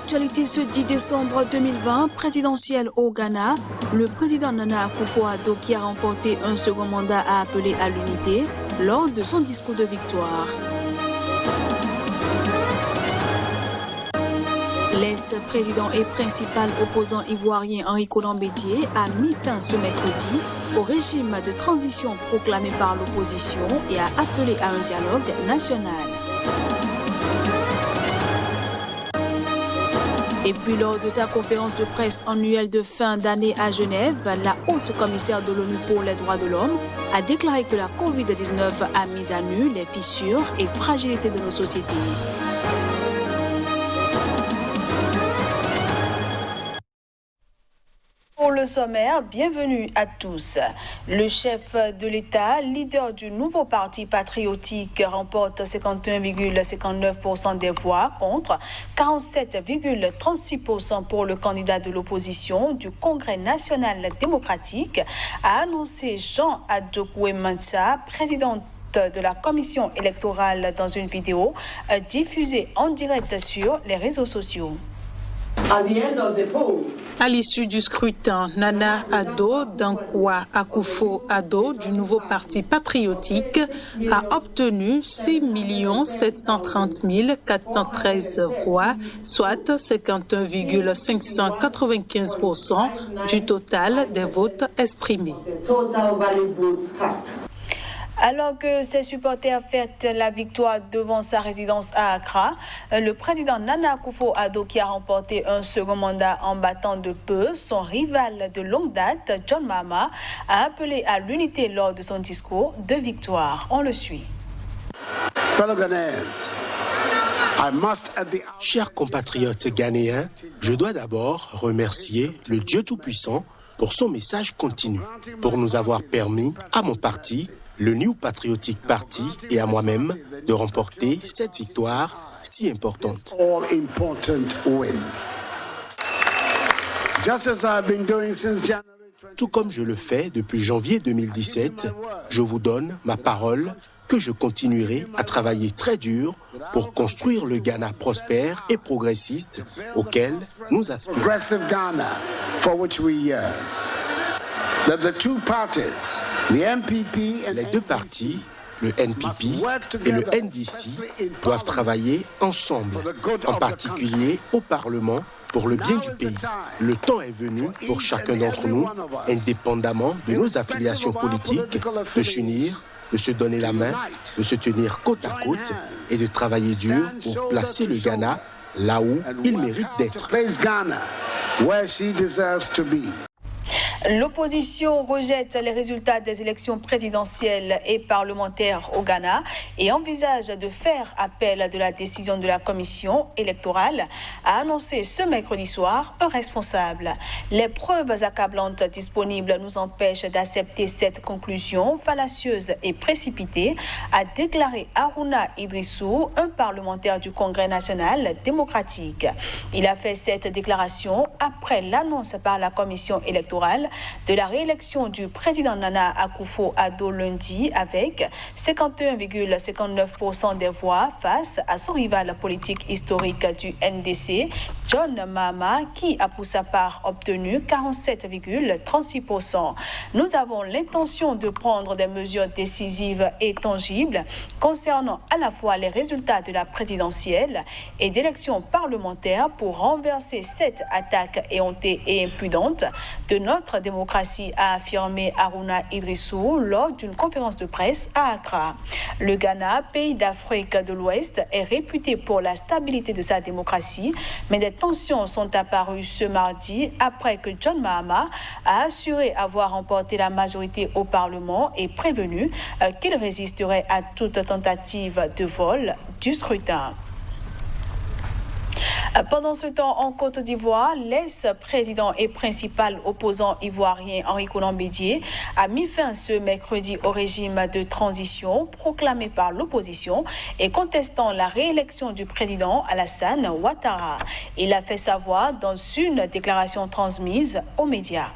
l'actualité ce 10 décembre 2020, présidentielle au Ghana, le président Nana Akufo-Addo, qui a remporté un second mandat, a appelé à l'unité lors de son discours de victoire. L'ex-président et principal opposant ivoirien Henri Konan Bédié a mis fin ce mercredi au régime de transition proclamé par l'opposition et a appelé à un dialogue national. Et puis lors de sa conférence de presse annuelle de fin d'année à Genève, la haute commissaire de l'ONU pour les droits de l'homme a déclaré que la Covid-19 a mis à nu les fissures et fragilités de nos sociétés. Pour le sommaire, bienvenue à tous. Le chef de l'État, leader du nouveau parti patriotique, remporte 51,59% des voix contre 47,36% pour le candidat de l'opposition du Congrès national démocratique, a annoncé Jean Adjokwe Mensah, président de la commission électorale, dans une vidéo diffusée en direct sur les réseaux sociaux. À l'issue du scrutin, Nana Addo Dankwa Akufo-Addo du nouveau parti patriotique a obtenu 6 730 413 voix, soit 51,595% du total des votes exprimés. Alors que ses supporters fêtent la victoire devant sa résidence à Accra, le président Nana Akufo-Addo, qui a remporté un second mandat en battant de peu son rival de longue date, John Mahama, a appelé à l'unité lors de son discours de victoire. On le suit. Chers compatriotes ghanéens, je dois d'abord remercier le Dieu Tout-Puissant pour son message continu, pour nous avoir permis, à mon parti, le New Patriotic Party, et à moi-même de remporter cette victoire si importante. Tout comme je le fais depuis janvier 2017, je vous donne ma parole que je continuerai à travailler très dur pour construire le Ghana prospère et progressiste auquel nous aspirons. Les deux partis, le NPP et le NDC, doivent travailler ensemble, en particulier au Parlement, pour le bien du pays. Le temps est venu pour chacun d'entre nous, indépendamment de nos affiliations politiques, de s'unir, de se donner la main, de se tenir côte à côte et de travailler dur pour placer le Ghana là où il mérite d'être. L'opposition rejette les résultats des élections présidentielles et parlementaires au Ghana et envisage de faire appel de la décision de la commission électorale, a annoncé ce mercredi soir un responsable. Les preuves accablantes disponibles nous empêchent d'accepter cette conclusion fallacieuse et précipitée, a déclaré Haruna Idrissou, un parlementaire du Congrès national démocratique. Il a fait cette déclaration après l'annonce par la commission électorale de la réélection du président Nana Akufo-Addo lundi avec 51,59% des voix face à son rival politique historique du NDC, John Mahama, qui a pour sa part obtenu 47,36%. Nous avons l'intention de prendre des mesures décisives et tangibles concernant à la fois les résultats de la présidentielle et d'élections parlementaires pour renverser cette attaque éhontée et impudente de notre démocratie, a affirmé Haruna Idrissou lors d'une conférence de presse à Accra. Le Ghana, pays d'Afrique de l'Ouest, est réputé pour la stabilité de sa démocratie, mais des tensions sont apparues ce mardi après que John Mahama a assuré avoir remporté la majorité au Parlement et prévenu qu'il résisterait à toute tentative de vol du scrutin. Pendant ce temps, en Côte d'Ivoire, l'ex-président et principal opposant ivoirien Henri Konan Bédié a mis fin ce mercredi au régime de transition proclamé par l'opposition et contestant la réélection du président Alassane Ouattara. Il a fait savoir dans une déclaration transmise aux médias.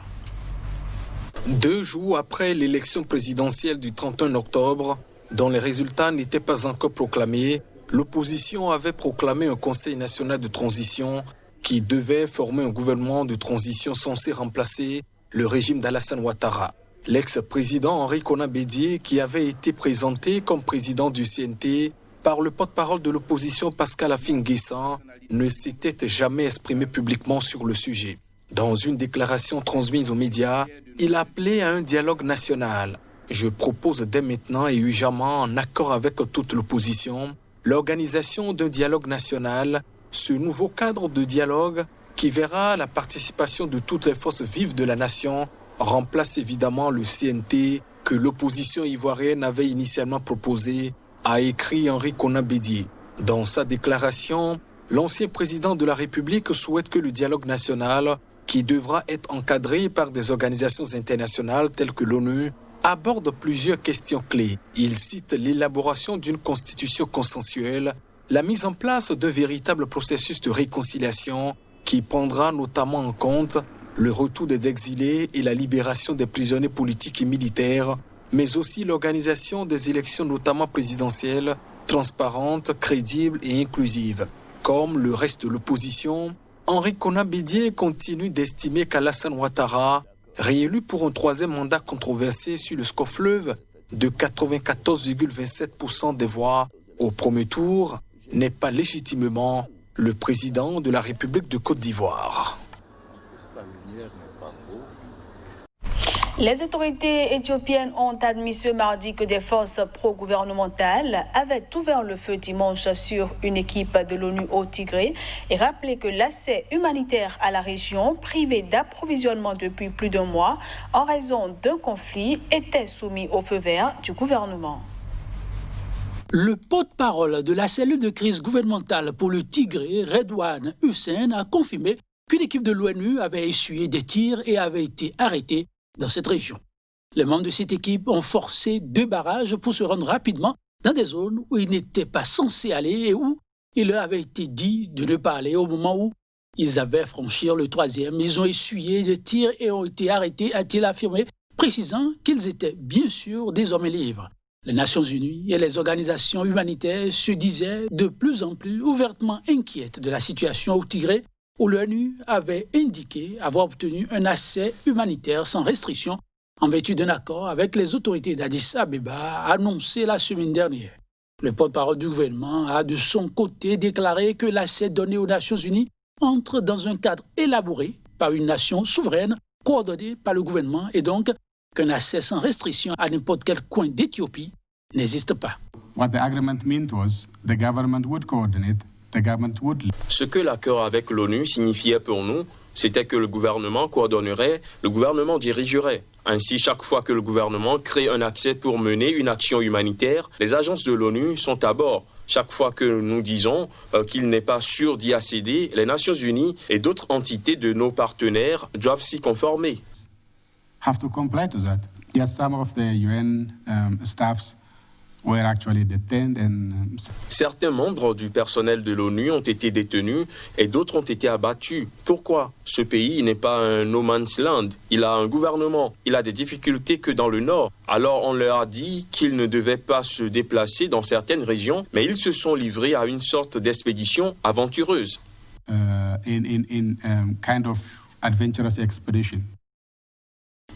2 jours après l'élection présidentielle du 31 octobre, dont les résultats n'étaient pas encore proclamés, l'opposition avait proclamé un Conseil national de transition qui devait former un gouvernement de transition censé remplacer le régime d'Alassane Ouattara. L'ex-président Henri Konan Bédié, qui avait été présenté comme président du CNT par le porte-parole de l'opposition Pascal Affi-N'Guessan, ne s'était jamais exprimé publiquement sur le sujet. Dans une déclaration transmise aux médias, il appelait à un dialogue national. Je propose dès maintenant et urgemment, en accord avec toute l'opposition, l'organisation d'un dialogue national, ce nouveau cadre de dialogue qui verra la participation de toutes les forces vives de la nation remplace évidemment le CNT que l'opposition ivoirienne avait initialement proposé, a écrit Henri Konan Bédié. Dans sa déclaration, l'ancien président de la République souhaite que le dialogue national, qui devra être encadré par des organisations internationales telles que l'ONU, aborde plusieurs questions clés. Il cite l'élaboration d'une constitution consensuelle, la mise en place d'un véritable processus de réconciliation qui prendra notamment en compte le retour des exilés et la libération des prisonniers politiques et militaires, mais aussi l'organisation des élections notamment présidentielles, transparentes, crédibles et inclusives. Comme le reste de l'opposition, Henri Konan Bédié continue d'estimer qu'Alassane Ouattara, réélu pour un troisième mandat controversé sur le score fleuve de 94,27% des voix au premier tour, n'est pas légitimement le président de la République de Côte d'Ivoire. Les autorités éthiopiennes ont admis ce mardi que des forces pro-gouvernementales avaient ouvert le feu dimanche sur une équipe de l'ONU au Tigré et rappelé que l'accès humanitaire à la région, privée d'approvisionnement depuis plus d'un mois en raison d'un conflit, était soumis au feu vert du gouvernement. Le porte-parole de la cellule de crise gouvernementale pour le Tigré, Redouane Hussein, a confirmé qu'une équipe de l'ONU avait essuyé des tirs et avait été arrêtée dans cette région. Les membres de cette équipe ont forcé 2 barrages pour se rendre rapidement dans des zones où ils n'étaient pas censés aller et où il leur avait été dit de ne pas aller au moment où ils avaient franchi le 3e. Ils ont essuyé des tirs et ont été arrêtés, a-t-il affirmé, précisant qu'ils étaient bien sûr désormais libres. Les Nations Unies et les organisations humanitaires se disaient de plus en plus ouvertement inquiètes de la situation au Tigré, où l'ONU avait indiqué avoir obtenu un accès humanitaire sans restriction en vertu d'un accord avec les autorités d'Addis Abeba annoncé la semaine dernière. Le porte-parole du gouvernement a de son côté déclaré que l'accès donné aux Nations Unies entre dans un cadre élaboré par une nation souveraine coordonné par le gouvernement et donc qu'un accès sans restriction à n'importe quel coin d'Éthiopie n'existe pas. What the agreement meant was the government would coordinate. Ce que l'accord avec l'ONU signifiait pour nous, c'était que le gouvernement coordonnerait, le gouvernement dirigerait. Ainsi, chaque fois que le gouvernement crée un accès pour mener une action humanitaire, les agences de l'ONU sont à bord. Chaque fois que nous disons qu'il n'est pas sûr d'y accéder, les Nations Unies et d'autres entités de nos partenaires doivent s'y conformer. Have to comply to that. Yes, some of the UN staffs were actually detained and certains membres du personnel de l'ONU ont été détenus et d'autres ont été abattus. Pourquoi? Ce pays n'est pas un no man's land. Il a un gouvernement. Il a des difficultés que dans le nord. Alors on leur a dit qu'ils ne devaient pas se déplacer dans certaines régions, mais ils se sont livrés à une sorte d'expédition aventureuse. Kind of adventurous expedition.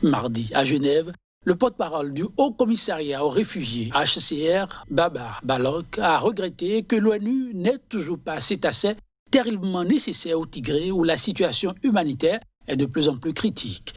Mardi, à Genève, le porte-parole du Haut-Commissariat aux réfugiés, HCR, Babar Baloch, a regretté que l'ONU n'ait toujours pas cet accès terriblement nécessaire au Tigré où la situation humanitaire est de plus en plus critique.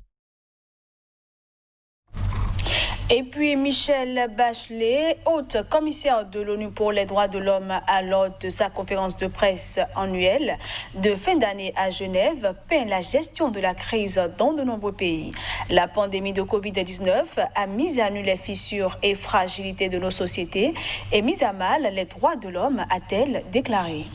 Et puis Michelle Bachelet, haute commissaire de l'ONU pour les droits de l'homme à l'ordre de sa conférence de presse annuelle de fin d'année à Genève, peint la gestion de la crise dans de nombreux pays. La pandémie de Covid-19 a mis à nu les fissures et fragilités de nos sociétés et mis à mal les droits de l'homme, a-t-elle déclaré.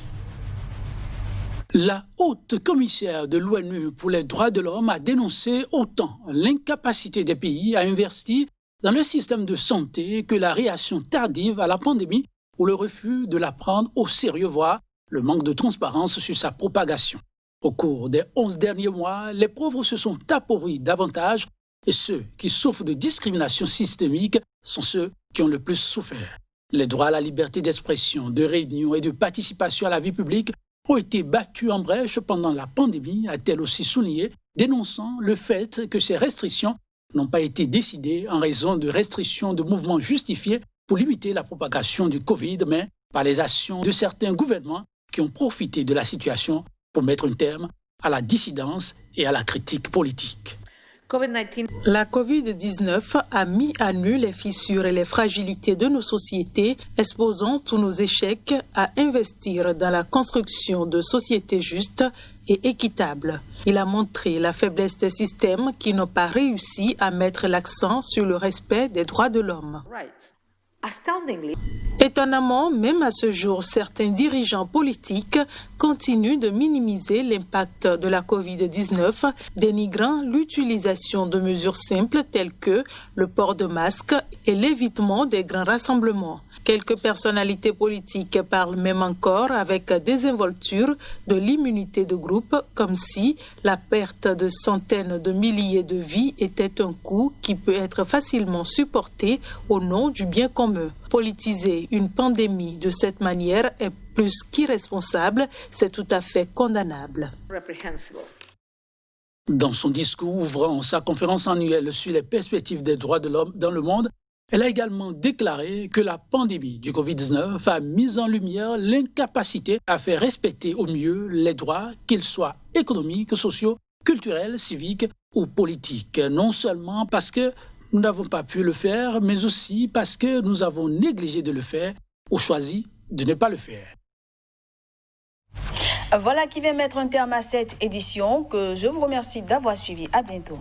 La haute commissaire de l'ONU pour les droits de l'homme a dénoncé autant l'incapacité des pays à investir dans le système de santé que la réaction tardive à la pandémie ou le refus de la prendre au sérieux, voire le manque de transparence sur sa propagation. Au cours des 11 derniers mois, les pauvres se sont appauvris davantage et ceux qui souffrent de discrimination systémique sont ceux qui ont le plus souffert. Les droits à la liberté d'expression, de réunion et de participation à la vie publique ont été battus en brèche pendant la pandémie, a-t-elle aussi souligné, dénonçant le fait que ces restrictions n'ont pas été décidées en raison de restrictions de mouvements justifiés pour limiter la propagation du Covid, mais par les actions de certains gouvernements qui ont profité de la situation pour mettre un terme à la dissidence et à la critique politique. La Covid-19 a mis à nu les fissures et les fragilités de nos sociétés, exposant tous nos échecs à investir dans la construction de sociétés justes et équitables. Il a montré la faiblesse des systèmes qui n'ont pas réussi à mettre l'accent sur le respect des droits de l'homme. Étonnamment, même à ce jour, certains dirigeants politiques continuent de minimiser l'impact de la Covid-19, dénigrant l'utilisation de mesures simples telles que le port de masques et l'évitement des grands rassemblements. Quelques personnalités politiques parlent même encore avec désinvolture de l'immunité de groupe, comme si la perte de centaines de milliers de vies était un coût qui peut être facilement supporté au nom du bien commun. Politiser une pandémie de cette manière est plus qu'irresponsable, c'est tout à fait condamnable. Dans son discours ouvrant sa conférence annuelle sur les perspectives des droits de l'homme dans le monde, elle a également déclaré que la pandémie du Covid-19 a mis en lumière l'incapacité à faire respecter au mieux les droits, qu'ils soient économiques, sociaux, culturels, civiques ou politiques. Non seulement parce que nous n'avons pas pu le faire, mais aussi parce que nous avons négligé de le faire ou choisi de ne pas le faire. Voilà qui vient mettre un terme à cette édition que je vous remercie d'avoir suivi. À bientôt.